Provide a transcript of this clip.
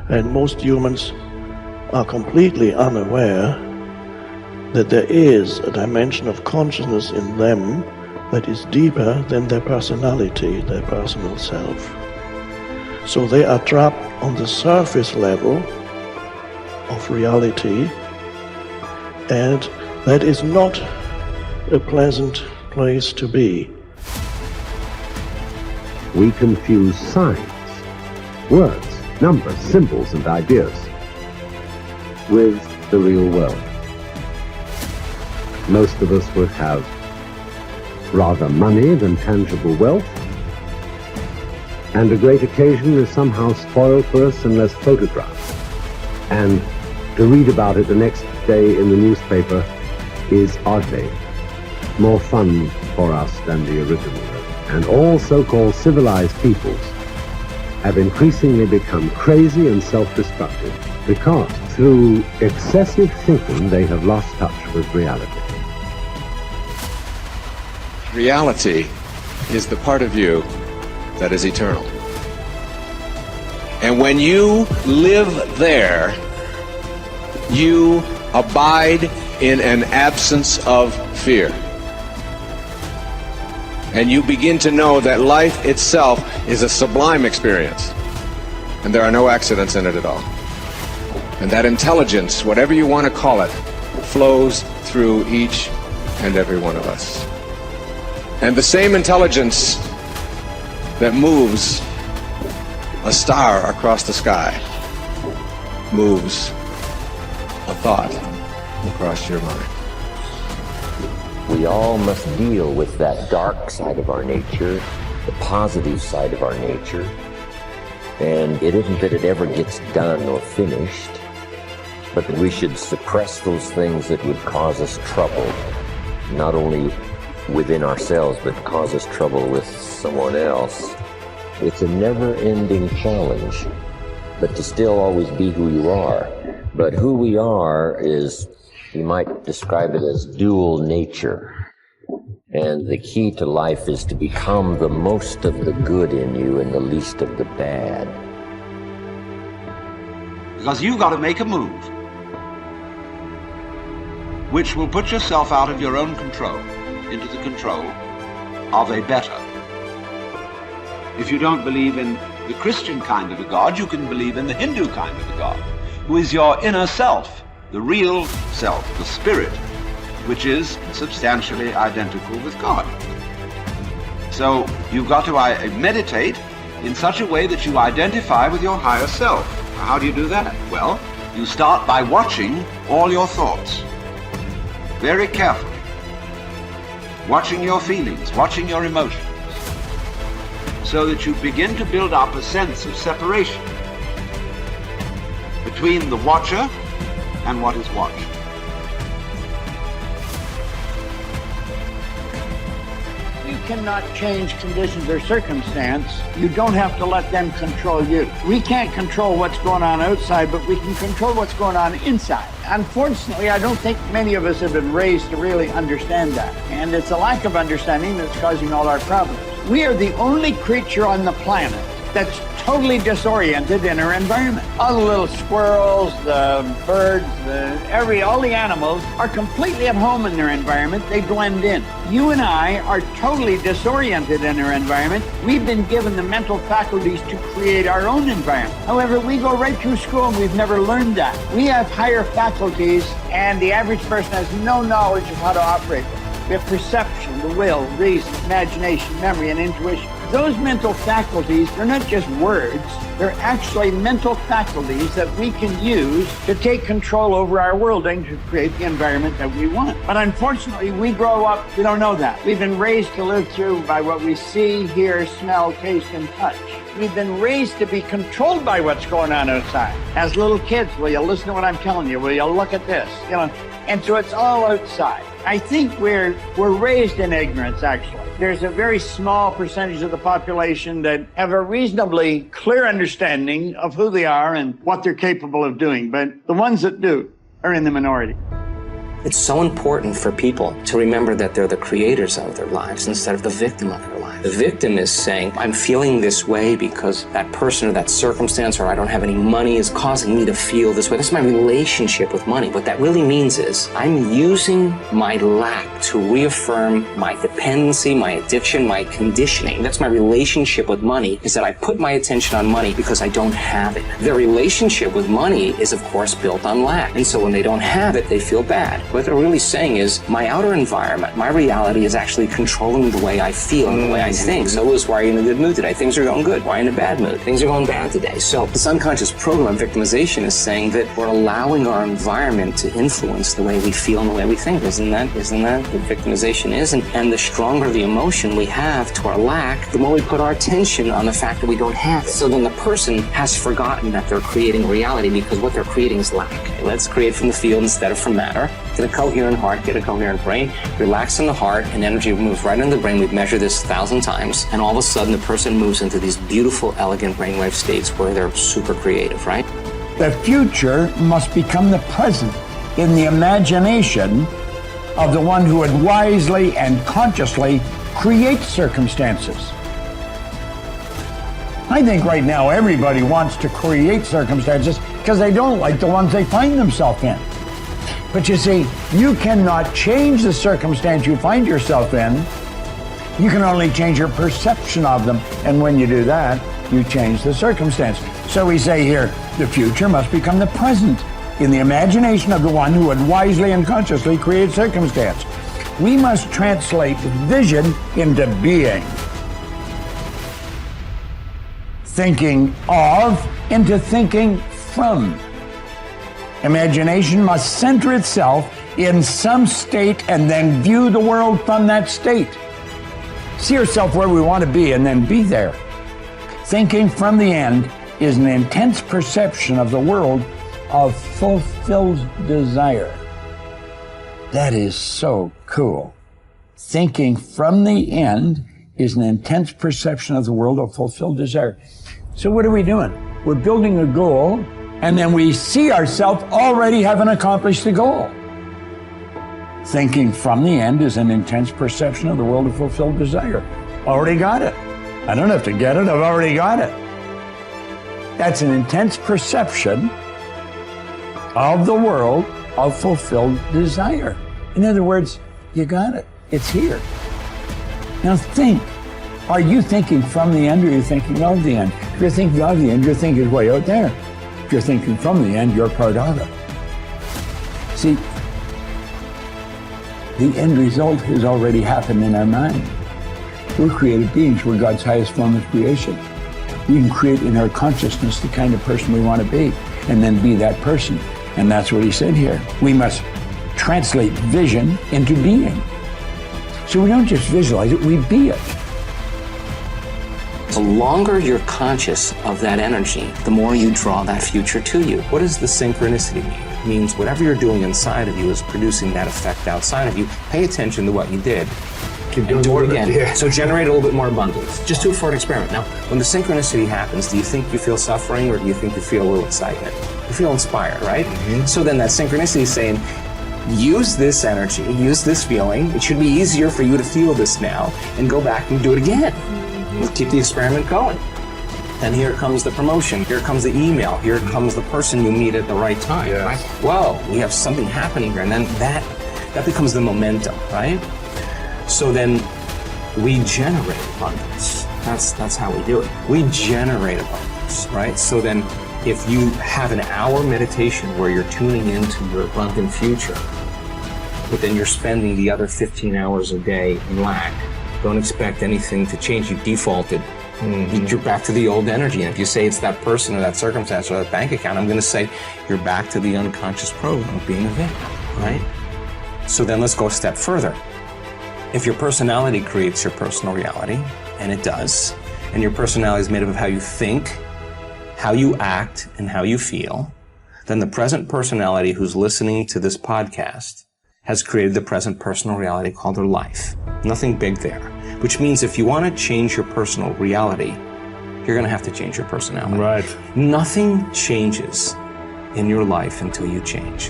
And most humans are completely unaware that there is a dimension of consciousness in them that is deeper than their personality, their personal self. So they are trapped on the surface level of reality, and that is not a pleasant place to be. We confuse signs, words, numbers, symbols, and ideas with the real world. Most of us would have rather money than tangible wealth, and a great occasion is somehow spoiled for us unless photographed. And to read about it the next day in the newspaper is oddly more fun for us than the original. And all so-called civilized peoples have increasingly become crazy and self-destructive because through excessive thinking they have lost touch with reality. Reality is the part of you that is eternal. And when you live there, you abide in an absence of fear. And you begin to know that life itself is a sublime experience. And there are no accidents in it at all. And that intelligence, whatever you want to call it, flows through each and every one of us. And the same intelligence that moves a star across the sky moves a thought across your mind. We all must deal with that dark side of our nature, the positive side of our nature. And it isn't that it ever gets done or finished, but that we should suppress those things that would cause us trouble, not only within ourselves, but cause us trouble with someone else. It's a never-ending challenge, but to still always be who you are. But who we are is, you might describe it as dual nature. And the key to life is to become the most of the good in you and the least of the bad. Because you've got to make a move which will put yourself out of your own control into the control of a better. If you don't believe in the Christian kind of a God, you can believe in the Hindu kind of a God, who is your inner self, the real self, the spirit, which is substantially identical with God. So you've got to meditate in such a way that you identify with your higher self. How do you do that? Well, you start by watching all your thoughts very carefully, watching your feelings, watching your emotions, so that you begin to build up a sense of separation between the watcher and what is watched. You cannot change conditions or circumstance. You don't have to let them control you. We can't control what's going on outside, but we can control what's going on inside. Unfortunately, I don't think many of us have been raised to really understand that. And it's a lack of understanding that's causing all our problems. We are the only creature on the planet that's totally disoriented in our environment. All the little squirrels, the birds, all the animals are completely at home in their environment. They blend in. You and I are totally disoriented in our environment. We've been given the mental faculties to create our own environment. However, we go right through school and we've never learned that. We have higher faculties, and the average person has no knowledge of how to operate them. We have perception, the will, reason, imagination, memory, and intuition. Those mental faculties, they're not just words, they're actually mental faculties that we can use to take control over our world and to create the environment that we want. But unfortunately, we grow up, we don't know that. We've been raised to live through by what we see, hear, smell, taste, and touch. We've been raised to be controlled by what's going on outside. As little kids, will you listen to what I'm telling you? Will you look at this? And so it's all outside. I think we're raised in ignorance, actually. There's a very small percentage of the population that have a reasonably clear understanding of who they are and what they're capable of doing. But the ones that do are in the minority. It's so important for people to remember that they're the creators of their lives instead of the victim of their lives. The victim is saying, I'm feeling this way because that person or that circumstance or I don't have any money is causing me to feel this way. That's my relationship with money. What that really means is I'm using my lack to reaffirm my dependency, my addiction, my conditioning. That's my relationship with money, is that I put my attention on money because I don't have it. Their relationship with money is, of course, built on lack. And so when they don't have it, they feel bad. What they're really saying is my outer environment, my reality is actually controlling the way I feel and the way I think. So Liz, why are you in a good mood today? Things are going good. Why are you in a bad mood? Things are going bad today. So this unconscious program of victimization is saying that we're allowing our environment to influence the way we feel and the way we think. Isn't that what victimization is? And the stronger the emotion we have to our lack, the more we put our attention on the fact that we don't have it. So then the person has forgotten that they're creating reality because what they're creating is lack. Okay, let's create from the field instead of from matter. Get a coherent heart, get a coherent brain, relax in the heart, and energy moves right into the brain. We've measured this 1,000 times, and all of a sudden the person moves into these beautiful, elegant brainwave states where they're super creative, right? The future must become the present in the imagination of the one who would wisely and consciously create circumstances. I think right now everybody wants to create circumstances because they don't like the ones they find themselves in. But you see, you cannot change the circumstance you find yourself in. You can only change your perception of them. And when you do that, you change the circumstance. So we say here, the future must become the present in the imagination of the one who would wisely and consciously create circumstance. We must translate vision into being. Thinking of into thinking from. Imagination must center itself in some state and then view the world from that state. See yourself where we want to be and then be there. Thinking from the end is an intense perception of the world of fulfilled desire. That is so cool. Thinking from the end is an intense perception of the world of fulfilled desire. So what are we doing? We're building a goal, and then we see ourselves already having accomplished the goal. Thinking from the end is an intense perception of the world of fulfilled desire. Already got it. I don't have to get it, I've already got it. That's an intense perception of the world of fulfilled desire. In other words, you got it. It's here. Now think. Are you thinking from the end or are you thinking of the end? If you're thinking of the end, your thinking is way out there. If you're thinking from the end, you're part of it. See, the end result has already happened in our mind. We're created beings. We're God's highest form of creation. We can create in our consciousness the kind of person we want to be and then be that person. And that's what he said here. We must translate vision into being. So we don't just visualize it, we be it. The longer you're conscious of that energy, the more you draw that future to you. What does the synchronicity mean? It means whatever you're doing inside of you is producing that effect outside of you. Pay attention to what you did. Keep doing do more it again. Yeah. So generate a little bit more abundance. Just do it for an experiment. Now, when the synchronicity happens, do you think you feel suffering or do you think you feel a little excitement? You feel inspired, right? Mm-hmm. So then that synchronicity is saying, use this energy, use this feeling. It should be easier for you to feel this now and go back and do it again. We'll keep the experiment going. And here comes the promotion, here comes the email, here comes the person you meet at the right time, yes. Right? Well, we have something happening here, and then that becomes the momentum, right? So then we generate abundance. That's how we do it. We generate abundance, right? So then if you have an hour meditation where you're tuning into your abundant future, but then you're spending the other 15 hours a day in lack, don't expect anything to change. You defaulted. Mm-hmm. You're back to the old energy. And if you say it's that person or that circumstance or that bank account, I'm going to say you're back to the unconscious program of being a victim, right? So then let's go a step further. If your personality creates your personal reality, and it does, and your personality is made up of how you think, how you act, and how you feel, then the present personality who's listening to this podcast has created the present personal reality called their life. Nothing big there. Which means if you want to change your personal reality, you're going to have to change your personality. Right. Nothing changes in your life until you change.